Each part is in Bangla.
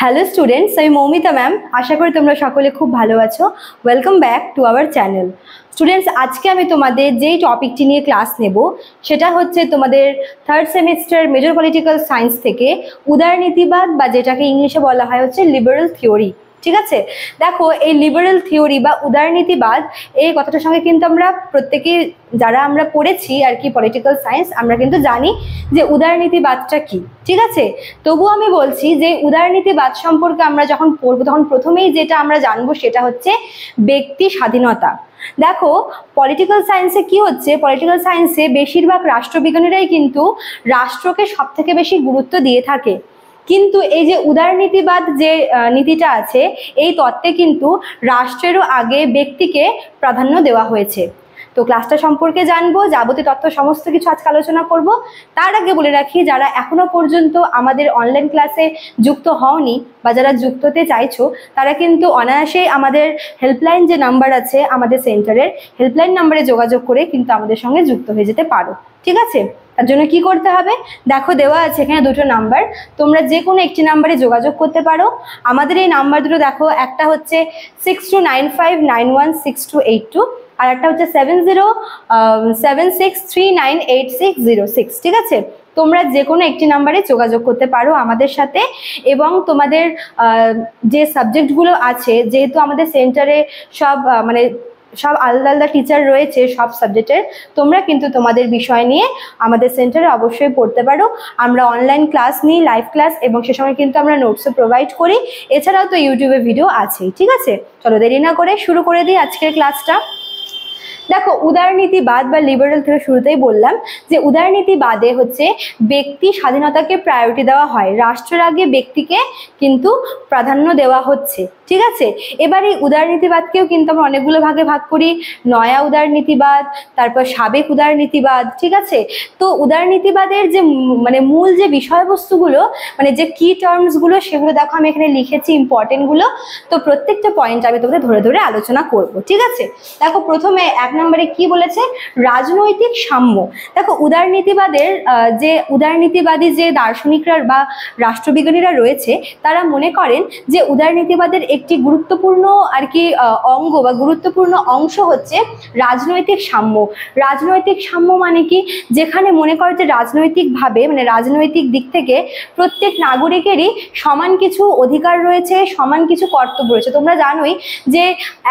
হ্যালো স্টুডেন্টস, আমি মৌমিতা ম্যাম। আশা করি তোমরা সকলে খুব ভালো আছো। Welcome back to our channel. Students, আজকে আমি তোমাদের যেই টপিকটি নিয়ে ক্লাস নেব সেটা হচ্ছে তোমাদের third semester major political science থেকে উদারনীতিবাদ, বা যেটাকে ইংলিশে বলা হয় হচ্ছে লিবারেল থিওরি। ঠিক আছে, দেখো এই লিবারেল থিওরি বা উদারনীতিবাদ এই কথাটার সঙ্গে কিন্তু আমরা প্রত্যেকেই যারা আমরা পড়েছি আর কি পলিটিক্যাল সায়েন্স, আমরা কিন্তু জানি যে উদারনীতিবাদটা কি। ঠিক আছে, তবুও আমি বলছি যে উদারনীতিবাদ সম্পর্কে আমরা যখন পড়বো তখন প্রথমেই যেটা আমরা জানবো সেটা হচ্ছে ব্যক্তি স্বাধীনতা। দেখো পলিটিক্যাল সায়েন্সে কি হচ্ছে, পলিটিক্যাল সায়েন্সে বেশিরভাগ রাষ্ট্রবিজ্ঞানীরাই কিন্তু রাষ্ট্রকে সব থেকে বেশি গুরুত্ব দিয়ে থাকে, কিন্তু এই যে উদারনীতিবাদ যে নীতিটা আছে এই তত্ত্বে কিন্তু রাষ্ট্রেরও আগে ব্যক্তিকে প্রাধান্য দেওয়া হয়েছে। তো ক্লাসটা সম্পর্কে জানবো, যাবতীয় তথ্য সমস্ত কিছু আজকে আলোচনা করব। তার আগে বলে রাখি, যারা এখনো পর্যন্ত আমাদের অনলাইন ক্লাসে যুক্ত হওনি বা যারা যুক্ত হতে চাইছো তারা কিন্তু অনায়াসেই আমাদের হেল্পলাইন যে নাম্বার আছে আমাদের সেন্টারের হেল্পলাইন নাম্বারে যোগাযোগ করে কিন্তু আমাদের সঙ্গে যুক্ত হয়ে যেতে পারো। ঠিক আছে, তার জন্য কি করতে হবে, দেখো দেওয়া আছে এখানে দুটো নাম্বার, তোমরা যে কোনো একটি নাম্বারে যোগাযোগ করতে পারো। আমাদের এই নাম্বার দুটো দেখো, একটা হচ্ছে 6295916282 আর একটা হচ্ছে 7076398606। ঠিক আছে, তোমরা যে কোনো একটি নাম্বারে যোগাযোগ করতে পারো আমাদের সাথে। এবং তোমাদের যে সাবজেক্টগুলো আছে, যেহেতু আমাদের সেন্টারে সব সব আলাদা আলাদা টিচার রয়েছে সব সাবজেক্টের, তোমরা কিন্তু তোমাদের বিষয় নিয়ে আমাদের সেন্টারে অবশ্যই পড়তে পারো। আমরা অনলাইন ক্লাস নিই, লাইভ ক্লাস, এবং সে সময় কিন্তু আমরা নোটসও প্রোভাইড করি। এছাড়াও তো ইউটিউবে ভিডিও আছেই। ঠিক আছে, চলো দেরি না করে শুরু করে দিই আজকের ক্লাসটা। দেখো উদারনীতিবাদ বা লিবারেল থিওরি, শুরুতেই বললাম যে উদারনীতিবাদে হচ্ছে ব্যক্তি স্বাধীনতাকে প্রায়োরিটি দেওয়া হয়, রাষ্ট্রের আগে ব্যক্তিকে কিন্তু প্রাধান্য দেওয়া হচ্ছে। ঠিক আছে, এবার এই উদারনীতিবাদকেও কিন্তু আমরা অনেকগুলো ভাগে ভাগ করি, নয়া উদারনীতিবাদ, তারপর সাবেক উদারনীতিবাদ। ঠিক আছে, তো উদারনীতিবাদের যে মূল যে বিষয়বস্তুগুলো, যে কি টার্মসগুলো, সেগুলো দেখো আমি এখানে লিখেছি ইম্পর্টেন্টগুলো। তো প্রত্যেকটা পয়েন্ট আমি তোমাদের ধরে ধরে আলোচনা করব। ঠিক আছে, দেখো প্রথমে এক নম্বরে কি বলেছে, রাজনৈতিক সাম্য। দেখো উদারনীতিবাদের যে উদারনীতিবাদী যে দার্শনিকরা বা রাষ্ট্রবিজ্ঞানীরা রয়েছে তারা মনে করেন যে উদারনীতিবাদের একটি গুরুত্বপূর্ণ আর কি অঙ্গ বা গুরুত্বপূর্ণ অংশ হচ্ছে রাজনৈতিক সাম্য। রাজনৈতিক সাম্য মানে কি, যেখানে মনে করে যে রাজনৈতিকভাবে রাজনৈতিক দিক থেকে প্রত্যেক নাগরিকেরই সমান কিছু অধিকার রয়েছে, সমান কিছু কর্তব্য রয়েছে। তোমরা জানোই যে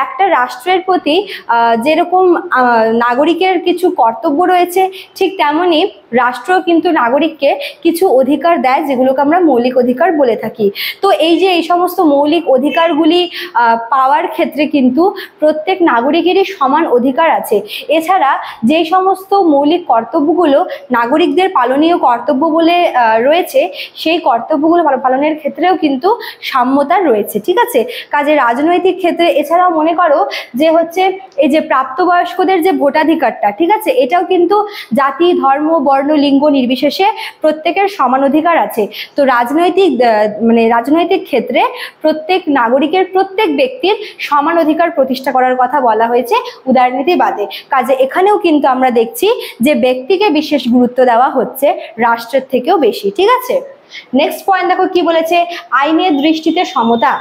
একটা রাষ্ট্রের প্রতি যেরকম নাগরিকের কিছু কর্তব্য রয়েছে, ঠিক তেমনই রাষ্ট্র কিন্তু নাগরিককে কিছু অধিকার দেয়, যেগুলোকে আমরা মৌলিক অধিকার বলে থাকি। তো এই যে এই সমস্ত মৌলিক অধিকারগুলি পাওয়ার ক্ষেত্রে কিন্তু প্রত্যেক নাগরিকেরই সমান অধিকার আছে। এছাড়া যেই সমস্ত মৌলিক কর্তব্যগুলো নাগরিকদের পালনীয় কর্তব্য বলে রয়েছে, সেই কর্তব্যগুলো পালনের ক্ষেত্রেও কিন্তু সাম্যতা রয়েছে। ঠিক আছে, কাজে রাজনৈতিক ক্ষেত্রে এছাড়াও মনে করো যে হচ্ছে এই যে প্রাপ্তবয়স্কদের যে ভোটাধিকারটা, ঠিক আছে, এটাও কিন্তু জাতি, ধর্ম, বর্ণ, লিঙ্গ নির্বিশেষে প্রত্যেকের সমান অধিকার আছে। তো রাজনৈতিক ক্ষেত্রে প্রত্যেক নাগরিকের, প্রত্যেক ব্যক্তির সমান অধিকার প্রতিষ্ঠা করার কথা বলা হয়েছে উদারনীতিবাদে। কাজে এখানেও কিন্তু আমরা দেখছি যে ব্যক্তিকে বিশেষ গুরুত্ব দেওয়া হচ্ছে রাষ্ট্রের থেকেও বেশি। ঠিক আছে, নেক্সট পয়েন্ট দেখো কি বলেছে, আইনের দৃষ্টিতে সমতা।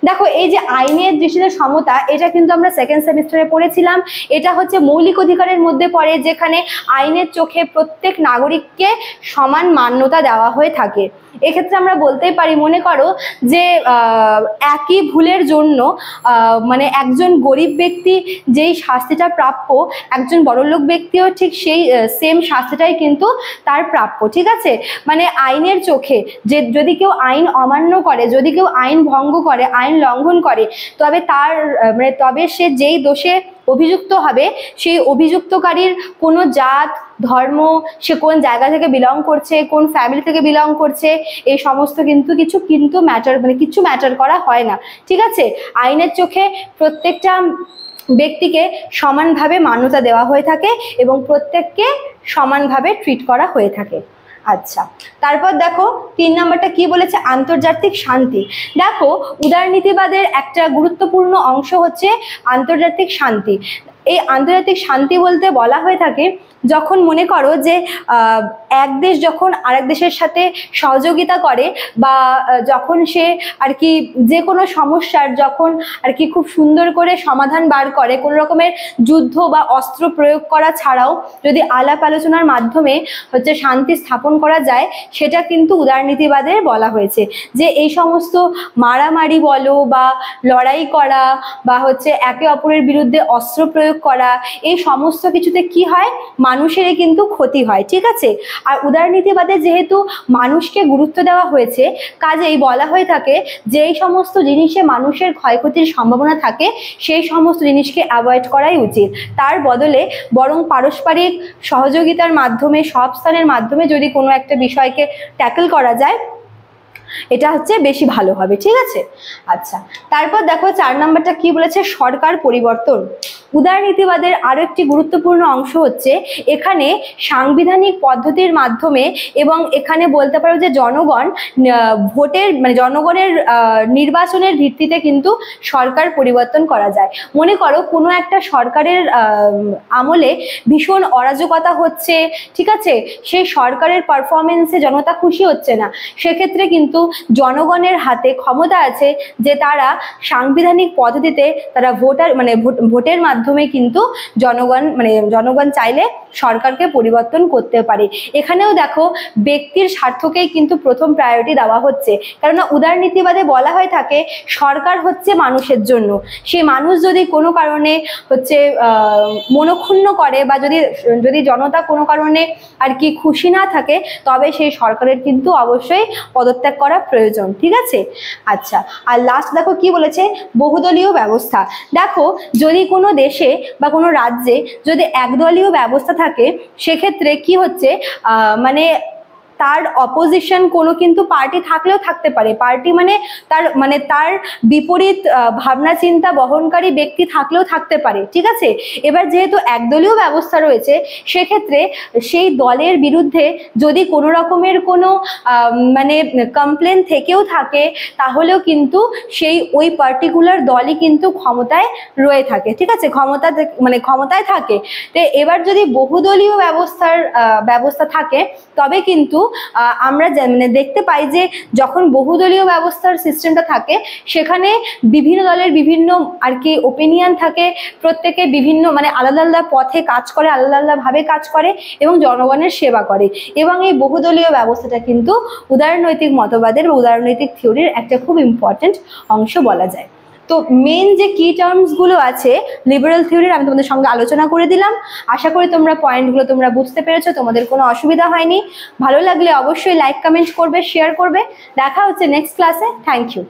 দেখো এই যে আইনের দৃষ্টিতে সমতা, এটা কিন্তু আমরা সেকেন্ড সেমিস্টারে পড়েছিলাম। এটা হচ্ছে মৌলিক অধিকারের মধ্যে পড়ে, যেখানে আইনের চোখে প্রত্যেক নাগরিককে সমান মান্যতা দেওয়া হয়ে থাকে। এক্ষেত্রে আমরা বলতেই পারি, মনে করো যে একই ভুলের জন্য একজন গরিব ব্যক্তি যেই শাস্তিটা প্রাপ্য, একজন বড়লোক ব্যক্তিও ঠিক সেই সেম শাস্তিটাই কিন্তু তার প্রাপ্য। ঠিক আছে, আইনের চোখে যে যদি কেউ আইন অমান্য করে, যদি কেউ আইন ভঙ্গ করে, আইন লঙ্ঘন করে, তবে তার তবে সে যেই দোষে অভিযুক্ত হবে, সেই অভিযুক্তকারীর কোনো জাত, ধর্ম, সে কোন জায়গা থেকে বিলং করছে, কোন ফ্যামিলি থেকে বিলং করছে, এই সমস্ত কিছু ম্যাটার করা হয় না। ঠিক আছে, আইনের চোখে প্রত্যেকটা ব্যক্তিকে সমানভাবে মান্যতা দেওয়া হয়ে থাকে এবং প্রত্যেককে সমানভাবে ট্রিট করা হয়ে থাকে। আচ্ছা, তারপর দেখো 3 নম্বরটা কি বলেছে, আন্তর্জাতিক শান্তি। দেখো উদারনীতিবাদের একটা গুরুত্বপূর্ণ অংশ হচ্ছে আন্তর্জাতিক শান্তি। এই আন্তর্জাতিক শান্তি বলতে বলা হয়ে থাকে যখন মনে করো যে এক দেশ যখন আরেক দেশের সাথে সহযোগিতা করে বা যখন সে আর কি যে কোনো সমস্যার যখন আর কি খুব সুন্দর করে সমাধান বার করে, কোনো রকমের যুদ্ধ বা অস্ত্র প্রয়োগ করা ছাড়াও যদি আলাপ আলোচনার মাধ্যমে হচ্ছে শান্তি স্থাপন করা যায়, সেটা কিন্তু উদারনীতিবাদের বলা হয়েছে। যে এই সমস্ত মারামারি বলো বা লড়াই করা বা হচ্ছে একে অপরের বিরুদ্ধে অস্ত্র প্রয়োগ করা, এই সমস্ত কিছুতে কি হয়, মানুষেরই কিন্তু ক্ষতি হয়। ঠিক আছে, আর উদারনীতিবাদে যেহেতু মানুষকে গুরুত্ব দেওয়া হয়েছে, কাজেই বলা হয়ে থাকে যে এই সমস্ত জিনিসে মানুষের ক্ষয়ক্ষতির সম্ভাবনা থাকে, সেই সমস্ত জিনিসকে অ্যাভয়েড করাই উচিত। তার বদলে বরং পারস্পরিক সহযোগিতার মাধ্যমে, সহাবস্থানের মাধ্যমে যদি কোনো একটা বিষয়কে ট্যাকল করা যায়, এটা হচ্ছে বেশি ভালো হবে। ঠিক আছে, আচ্ছা, তারপর দেখো 4 নাম্বারটা কি বলেছে, সরকার পরিবর্তন। উদারনীতিবাদের আরো একটি গুরুত্বপূর্ণ অংশ হচ্ছে এখানে সাংবিধানিক পদ্ধতির মাধ্যমে, এবং এখানে বলতে পারো যে জনগণ ভোটের মানে জনগণের নির্বাচনের ভিত্তিতে কিন্তু সরকার পরিবর্তন করা যায়। মনে করো কোনো একটা সরকারের আমলে ভীষণ অরাজকতা হচ্ছে, ঠিক আছে, সেই সরকারের পারফরমেন্সে জনতা খুশি হচ্ছে না, সেক্ষেত্রে কিন্তু জনগণের হাতে ক্ষমতা আছে যে তারা সাংবিধানিক পদ্ধতিতে তারা ভোটের মাধ্যমে কিন্তু জনগণ চাইলে সরকারকে পরিবর্তন করতে পারে। এখানেও দেখো ব্যক্তির স্বার্থকেই কিন্তু প্রথম প্রায়োরিটি দেওয়া হচ্ছে, কেননা উদারনীতিবাদে বলা হয়ে থাকে সরকার হচ্ছে মানুষের জন্য। সেই মানুষ যদি কোনো কারণে হচ্ছে মনক্ষুণ্ণ করে বা যদি জনতা কোনো কারণে আর কি খুশি না থাকে, তবে সেই সরকারের কিন্তু অবশ্যই পদত্যাগ করা প্রয়োজন। ঠিক আছে, আচ্ছা, আর লাস্ট দেখো কি বলেছে, বহুদলীয় ব্যবস্থা। দেখো যদি কোনো দেশে বা কোনো রাজ্যে যদি একদলীয় ব্যবস্থা থাকে, সেক্ষেত্রে কি হচ্ছে মানে তার অপোজিশন কোনো কিন্তু পার্টি থাকলেও থাকতে পারে, পার্টি তার বিপরীত ভাবনা চিন্তা বহনকারী ব্যক্তি থাকলেও থাকতে পারে। ঠিক আছে, এবার যেহেতু একদলীয় ব্যবস্থা রয়েছে, সেক্ষেত্রে সেই দলের বিরুদ্ধে যদি কোনো রকমের কোনো কমপ্লেন থেকেও থাকে, তাহলেও কিন্তু ওই পার্টিকুলার দলই কিন্তু ক্ষমতায় রয়ে থাকে। ঠিক আছে, ক্ষমতায় থাকে। তো এবার যদি বহুদলীয় ব্যবস্থা থাকে, তবে কিন্তু আমরা দেখতে পাই যে যখন বহুদলীয় ব্যবস্থার সিস্টেমটা থাকে, সেখানে বিভিন্ন দলের বিভিন্ন আর কি ওপিনিয়ন থাকে, প্রত্যেকে বিভিন্ন আলাদা আলাদা পথে কাজ করে, আলাদা আলাদা ভাবে কাজ করে এবং জনগণের সেবা করে। এবং এই বহুদলীয় ব্যবস্থাটা কিন্তু উদারনৈতিক মতবাদের বা উদারনৈতিক থিওরির একটা খুব ইম্পর্টেন্ট অংশ বলা যায়। তো মেন যে কি টার্মসগুলো আছে লিবারেল থিওরির, আমি তোমাদের সঙ্গে আলোচনা করে দিলাম। আশা করি পয়েন্টগুলো তোমরা বুঝতে পেরেছো, তোমাদের কোনো অসুবিধা হয়নি। ভালো লাগলে অবশ্যই লাইক, কমেন্ট করবে, শেয়ার করবে। দেখা হচ্ছে নেক্সট ক্লাসে। Thank you.